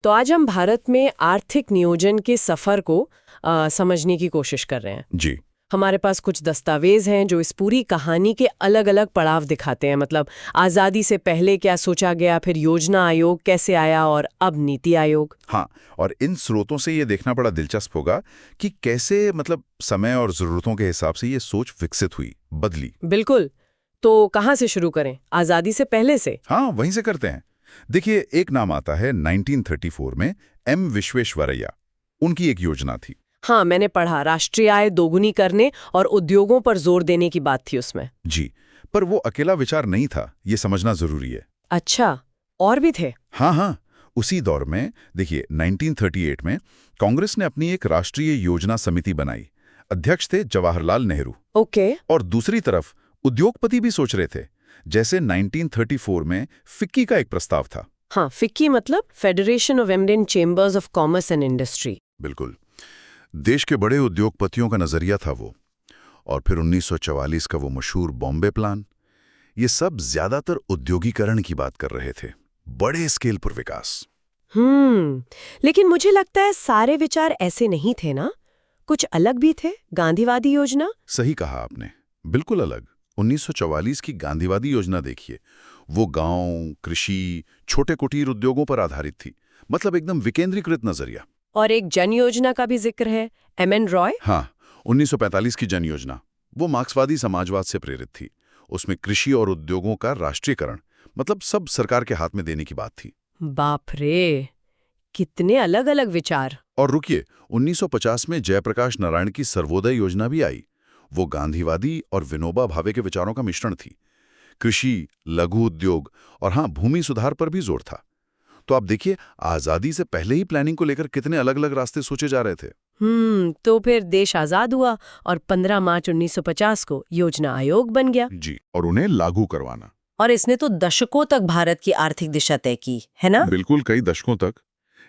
तो आज हम भारत में आर्थिक नियोजन के सफर को समझने की कोशिश कर रहे हैं। जी। हमारे पास कुछ दस्तावेज हैं जो इस पूरी कहानी के अलग अलग पड़ाव दिखाते हैं। मतलब आज़ादी से पहले क्या सोचा गया, फिर योजना आयोग कैसे आया और अब नीति आयोग। हाँ, और इन स्रोतों से ये देखना बड़ा दिलचस्प होगा कि कैसे समय और ज़रूरतों के हिसाब से ये सोच विकसित हुई, बदली। बिल्कुल। तो कहाँ से शुरू करें, आज़ादी से पहले से? हाँ, वहीं से करते हैं। देखिए, एक नाम आता है 1934 में एम विश्वेश्वरैया। उनकी एक योजना थी। हाँ, मैंने पढ़ा, राष्ट्रीय आय दोगुनी करने और उद्योगों पर जोर देने की बात थी उसमें। जी, पर वो अकेला विचार नहीं था, ये समझना जरूरी है। अच्छा, और भी थे? हाँ हाँ, उसी दौर में देखिए 1938 में कांग्रेस ने अपनी एक राष्ट्रीय योजना समिति बनाई। अध्यक्ष थे जवाहरलाल नेहरू। ओके। और दूसरी तरफ उद्योगपति भी सोच रहे थे। जैसे 1934 में फिक्की का एक प्रस्ताव था। हाँ, फिक्की मतलब federation of Indian chambers of commerce and industry. बिल्कुल, देश के बड़े उद्योगपतियों का नजरिया था वो। और फिर 1944 का वो मशहूर बॉम्बे प्लान। ये सब ज्यादातर उद्योगीकरण की बात कर रहे थे, बड़े स्केल पर विकास। लेकिन मुझे लगता है सारे विचार ऐसे नहीं थे ना, कुछ अलग भी थे। गांधीवादी योजना? सही कहा आपने, बिल्कुल अलग। 1944 की गांधीवादी योजना देखिए, वो गांव, कृषि, छोटे कुटीर उद्योगों पर आधारित थी। मतलब एकदम विकेंद्रीकृत नजरिया। और एक जन योजना का भी जिक्र है, एम.एन. रॉय। हाँ, 1945 की जन योजना, वो मार्क्सवादी समाजवाद से प्रेरित थी। उसमें कृषि और उद्योगों का राष्ट्रीयकरण, मतलब सब सरकार के हाथ में देने की बात थी। बाप रे, कितने अलग अलग विचार। और रुकिए, 1950 में जयप्रकाश नारायण की सर्वोदय योजना भी आई। वो गांधीवादी और विनोबा भावे के विचारों का मिश्रण थी। कृषि, लघु उद्योग और हाँ, भूमि सुधार पर भी जोर था। तो आप देखिए, आजादी से पहले ही प्लानिंग को लेकर कितने अलग अलग रास्ते सोचे जा रहे थे। तो फिर देश आजाद हुआ और 15 मार्च 1950 को योजना आयोग बन गया। जी, और उन्हें लागू करवाना। और इसने तो दशकों तक भारत की आर्थिक दिशा तय की, है ना? बिल्कुल, कई दशकों तक।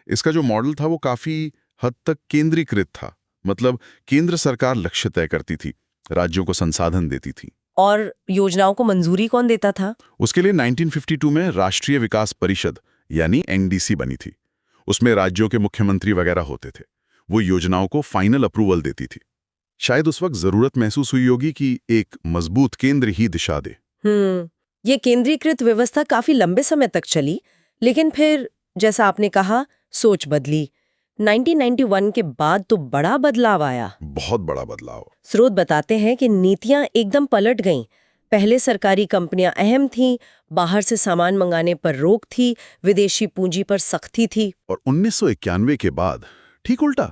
इसका जो मॉडल था वो काफी हद तक केंद्रीकृत था। मतलब केंद्र सरकार लक्ष्य तय करती थी, राज्यों को संसाधन देती थी। और योजनाओं को मंजूरी कौन देता था? उसके लिए 1952 में राष्ट्रीय विकास परिषद यानी एनडीसी बनी थी। उसमें राज्यों के मुख्यमंत्री वगैरह होते थे। वो योजनाओं को फाइनल अप्रूवल देती थी। शायद उस वक्त जरूरत महसूस हुई होगी कि एक मजबूत केंद्र ही दिशा दे। ये केंद्रीकृत व्यवस्था काफी लंबे समय तक चली, लेकिन फिर जैसा आपने कहा, सोच बदली। 1991 के बाद तो बड़ा बदलाव आया। बहुत बड़ा बदलाव। स्रोत बताते हैं कि नीतियां एकदम पलट गईं। पहले सरकारी कंपनियां अहम थीं, बाहर से सामान मंगाने पर रोक थी, विदेशी पूंजी पर सख्ती थी। और 1991 के बाद ठीक उल्टा,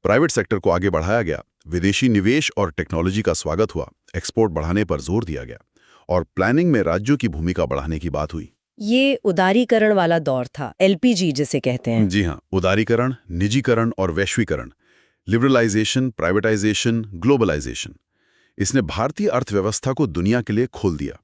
प्राइवेट सेक्टर को आगे बढ़ाया गया। विदेशी निवेश और टेक्नोलॉजी का स्वागत हुआ, एक्सपोर्ट बढ़ाने पर जोर दिया गया और प्लानिंग में राज्यों की भूमिका बढ़ाने की बात हुई। ये उदारीकरण वाला दौर था, एलपीजी जिसे कहते हैं। जी हाँ, उदारीकरण, निजीकरण और वैश्वीकरण, लिबरलाइजेशन, प्राइवेटाइजेशन, ग्लोबलाइजेशन। इसने भारतीय अर्थव्यवस्था को दुनिया के लिए खोल दिया।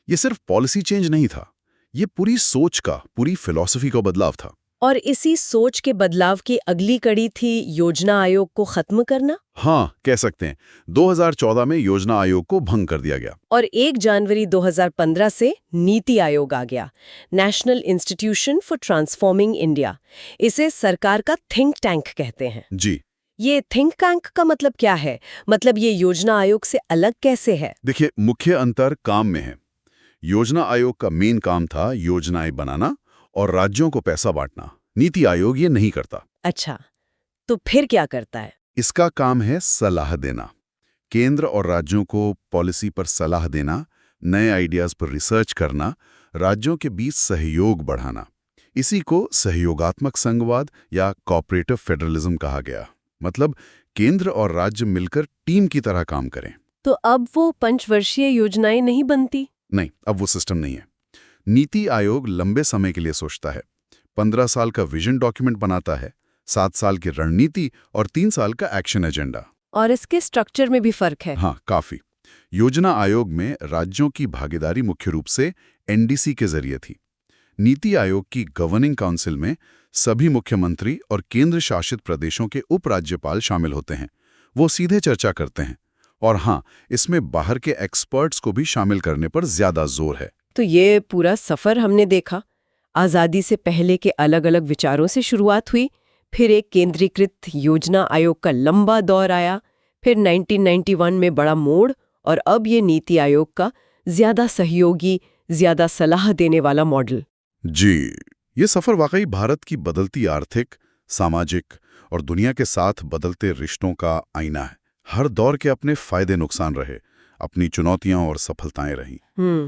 ये सिर्फ पॉलिसी चेंज नहीं था, ये पूरी सोच का, पूरी फिलॉसफी का बदलाव था। और इसी सोच के बदलाव की अगली कड़ी थी योजना आयोग को खत्म करना। हाँ, कह सकते हैं। 2014 में योजना आयोग को भंग कर दिया गया। और 1 जनवरी 2015 से नीति आयोग आ गया, national institution for transforming India. इसे सरकार का थिंक टैंक कहते हैं। जी। ये थिंक टैंक का मतलब क्या है? मतलब ये योजना आयोग से अलग कैसे है? देखिए, मुख्य अंतर काम में है। योजना आयोग का मेन काम था योजनाएं बनाना और राज्यों को पैसा बांटना। नीति आयोग ये नहीं करता। अच्छा, तो फिर क्या करता है? इसका काम है सलाह देना। केंद्र और राज्यों को पॉलिसी पर सलाह देना, नए आइडियाज पर रिसर्च करना, राज्यों के बीच सहयोग बढ़ाना। इसी को सहयोगात्मक संघवाद या कोऑपरेटिव फेडरलिज्म कहा गया। मतलब केंद्र और राज्य मिलकर टीम की तरह काम करें। तो अब वो पंचवर्षीय योजनाएं नहीं बनती? नहीं, अब वो सिस्टम नहीं है। नीति आयोग लंबे समय के लिए सोचता है। 15 साल का विजन डॉक्यूमेंट बनाता है, 7 साल की रणनीति और 3 साल का एक्शन एजेंडा। और इसके स्ट्रक्चर में भी फर्क है? हाँ, काफी। योजना आयोग में राज्यों की भागीदारी मुख्य रूप से एनडीसी के जरिए थी। नीति आयोग की गवर्निंग काउंसिल में सभी मुख्यमंत्री और केंद्र शासित प्रदेशों के उपराज्यपाल शामिल होते हैं। वो सीधे चर्चा करते हैं। और हाँ, इसमें बाहर के एक्सपर्ट्स को भी शामिल करने पर ज्यादा जोर है। तो ये पूरा सफर हमने देखा। आज़ादी से पहले के अलग-अलग विचारों से शुरुआत हुई, फिर एक केंद्रीकृत योजना आयोग का लंबा दौर आया, फिर 1991 में बड़ा मोड़ और अब ये नीति आयोग का ज्यादा सहयोगी, ज्यादा सलाह देने वाला मॉडल। जी, ये सफर वाकई भारत की बदलती आर्थिक, सामाजिक और दुनिया के साथ बदलते रिश्तों का आईना है। हर दौर के अपने फायदे नुकसान रहे, अपनी चुनौतियां और सफलताएं रहीं।